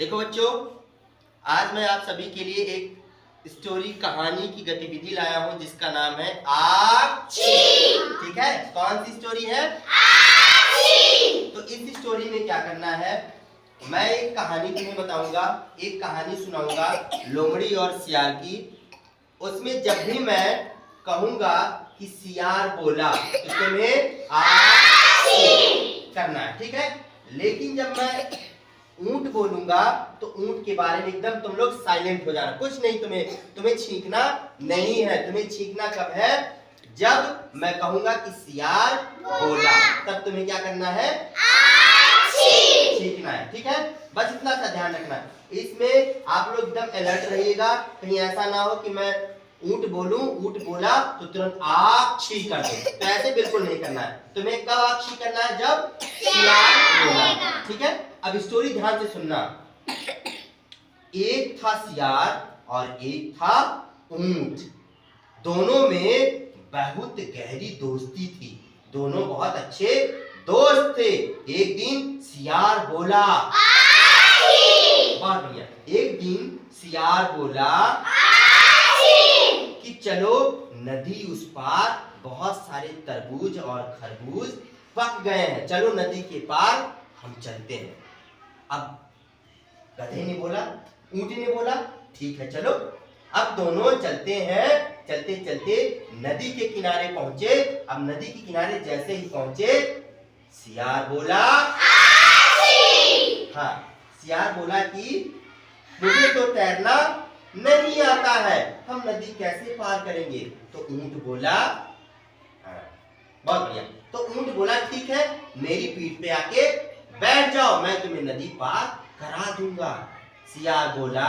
देखो बच्चों, आज मैं आप सभी के लिए एक स्टोरी कहानी की गतिविधि लाया हूँ जिसका नाम है आक्षी। ठीक है, कौन सी स्टोरी है? आक्षी। तो इस स्टोरी में क्या करना है, मैं एक कहानी तुम्हें बताऊंगा, एक कहानी सुनाऊंगा लोमड़ी और सियार की। उसमें जब भी मैं कहूंगा कि सियार बोला तो तुम्हें आक्षी करना है, ठीक है। लेकिन जब मैं ऊंट बोलूंगा तो ऊंट के बारे में एकदम तुम लोग साइलेंट हो जाना, कुछ नहीं, तुम्हें छींकना नहीं है। तुम्हें छींकना कब है? जब मैं कहूंगा कि सियार बोला, तब तुम्हें क्या करना है? छींकना है, ठीक है। बस इतना सा ध्यान रखना है। इसमें आप लोग एकदम अलर्ट रहिएगा, कहीं ऐसा ना हो कि मैं ऊंट बोलूं, ऊंट बोला तो तुरंत आक्षी कर दो, तो ऐसे बिल्कुल नहीं करना है। तुम्हें कब आक्षी करना है? जब सियार बोला, ठीक है। अब स्टोरी ध्यान से सुनना। एक था सियार और एक था ऊंट। दोनों में बहुत गहरी दोस्ती थी, दोनों बहुत अच्छे दोस्त थे। एक दिन सियार बोला, बहुत बढ़िया। एक दिन सियार बोला कि चलो नदी उस पार बहुत सारे तरबूज और खरबूज पक गए हैं, चलो नदी के पार हम चलते हैं। अब गधे ने बोला, ऊंट ने बोला, ठीक है चलो। अब दोनों चलते हैं, चलते चलते नदी के किनारे पहुंचे। अब नदी के किनारे जैसे ही पहुंचे, सियार बोला, हाँ, सियार बोला कि मुझे तो तैरना नहीं आता है, हम नदी कैसे पार करेंगे? तो ऊंट बोला, हाँ, बहुत बढ़िया। तो ऊंट बोला, ठीक है, मेरी पीठ पे आके बैठ जाओ, मैं तुम्हें नदी पार करा दूंगा। सियार बोला,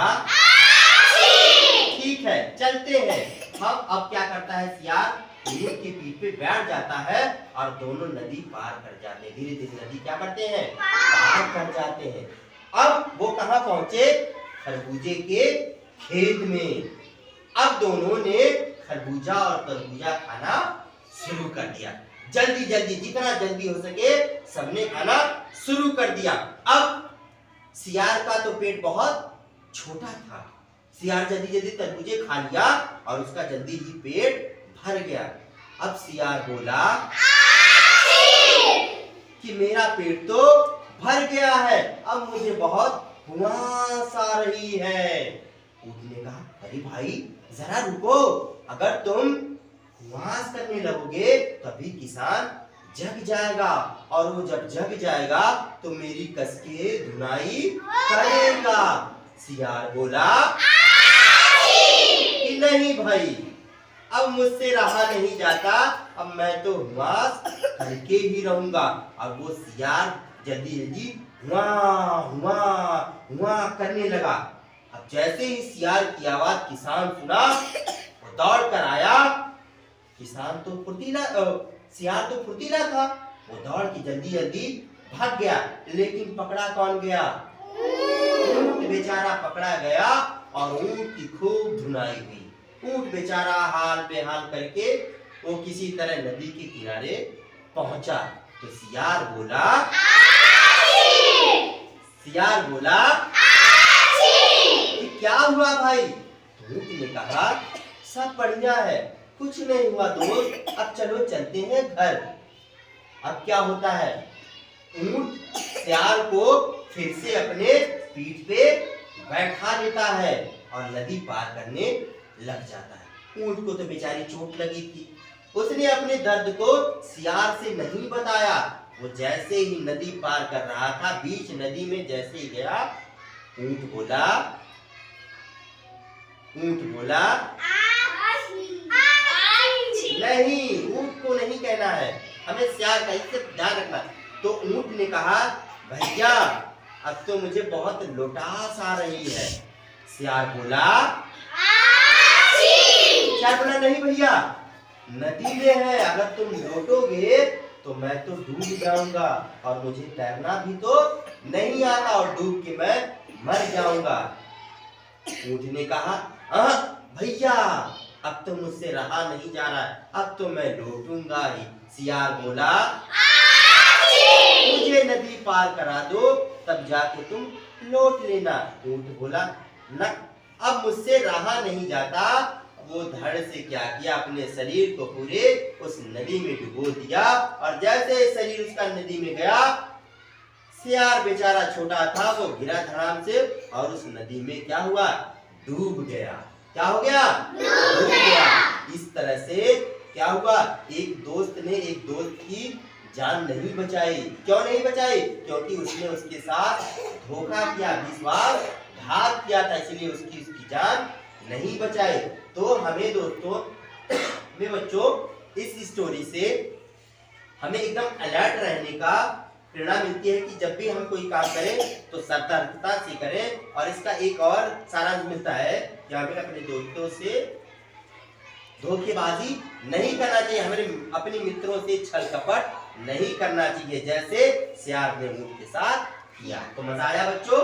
ठीक है चलते हैं। हम अब क्या करता है सियार? ऊंट की पीठ पे बैठ जाता है और दोनों नदी पार कर जाते हैं। धीरे धीरे नदी क्या करते हैं? पार कर जाते हैं। अब वो कहाँ पहुंचे? खरबूजे के खेत में। अब दोनों ने खरबूजा और तरबूजा खाना शुरू कर दिया। जल्दी जल्दी, जितना जल्दी हो सके सबने खाना शुरू कर दिया। अब सियार का तो पेट बहुत छोटा था, सियार जल्दी जल्दी तरबूजे खा लिया और उसका जल्दी ही पेट भर गया। अब सियार बोला कि मेरा पेट तो भर गया है, अब मुझे बहुत हुआस आ रही है। ऊंट ने कहा, अरे भाई जरा रुको, अगर तुम हुआस करने लगोगे तभी किसान जग जाएगा, और वो जब जग जाएगा तो मेरी कसके धुनाई करेगा। सियार बोला कि नहीं भाई, अब मुझसे रहा नहीं जाता, अब मैं तो हुआस करके ही रहूंगा। और वो सियार जल्दी जल्दी हुआ हुआ हुआ करने लगा। अब जैसे ही सियार की आवाज किसान सुना, वो दौड़ कर आया। किसान तो फुर्तीला, सियार तो फुर्तीला था, वो दौड़ के जल्दी जल्दी भाग गया। लेकिन पकड़ा कौन गया? ऊंट बेचारा पकड़ा गया और ऊंट की खूब धुनाई हुई। ऊंट बेचारा हाल बेहाल करके वो किसी तरह नदी के किनारे पहुंचा। तो सियार बोला, सियार बोला कि क्या हुआ भाई? तो ऊंट ने कहा, सब बढ़िया है, कुछ नहीं हुआ दोस्त, अब चलो चलते हैं घर। अब क्या होता है? ऊंट सियार को फिर से अपने पीठ पे बैठा लेता है और नदी पार करने लग जाता है। ऊंट को तो बेचारी चोट लगी थी, उसने अपने दर्द को सियार से नहीं बताया। वो जैसे ही नदी पार कर रहा था, बीच नदी में जैसे ही गया, ऊंट बोला, नहीं, ऊंट को नहीं कहना है, हमें सियार का, इससे ध्यान रखना। तो ऊंट ने कहा, भैया अब तो मुझे बहुत लोटास आ रही है। सियार बोला, सियार बोला, नहीं भैया, नदी में है, अगर तुम लोटोगे तो मैं तो डूब जाऊंगा और मुझे तैरना भी तो नहीं आता और डूब के मैं मर जाऊंगा। ऊंट ने कहा, भैया अब तो मुझसे रहा नहीं जा रहा है, अब तो मैं लौटूंगा ही। सियार बोला, मुझे नदी पार करा दो, तब जाके तुम लौट लेना। ऊंट बोला न, अब मुझसे रहा नहीं जाता। वो धड़ से क्या किया, अपने शरीर को पूरे उस नदी में डुबो दिया, और जैसे शरीर उसका नदी में गया, सियार बेचारा छोटा था, वो गिरा धड़ाम से और उस नदी में क्या हुआ, डूब गया। क्या हो गया, डूब गया। इस तरह से क्या हुआ, एक दोस्त ने एक दोस्त की जान नहीं बचाई। क्यों नहीं बचाई, क्योंकि उसने उसके साथ धोखा किया, विश्वासघात किया था, इसलिए उसकी जान नहीं बचाई। तो हमें दोस्तों, हमें बच्चों, इस स्टोरी से हमें एकदम अलर्ट रहने का प्रेरणा मिलती है कि जब भी हम कोई काम करें तो सतर्कता से करें। और इसका एक और सारांश मिलता है कि हमें अपने दोस्तों से धोखेबाजी नहीं करना चाहिए, हमें अपने मित्रों से छल कपट नहीं करना चाहिए, जैसे सियार ने ऊंट के साथ किया। तो मजा आया बच्चों?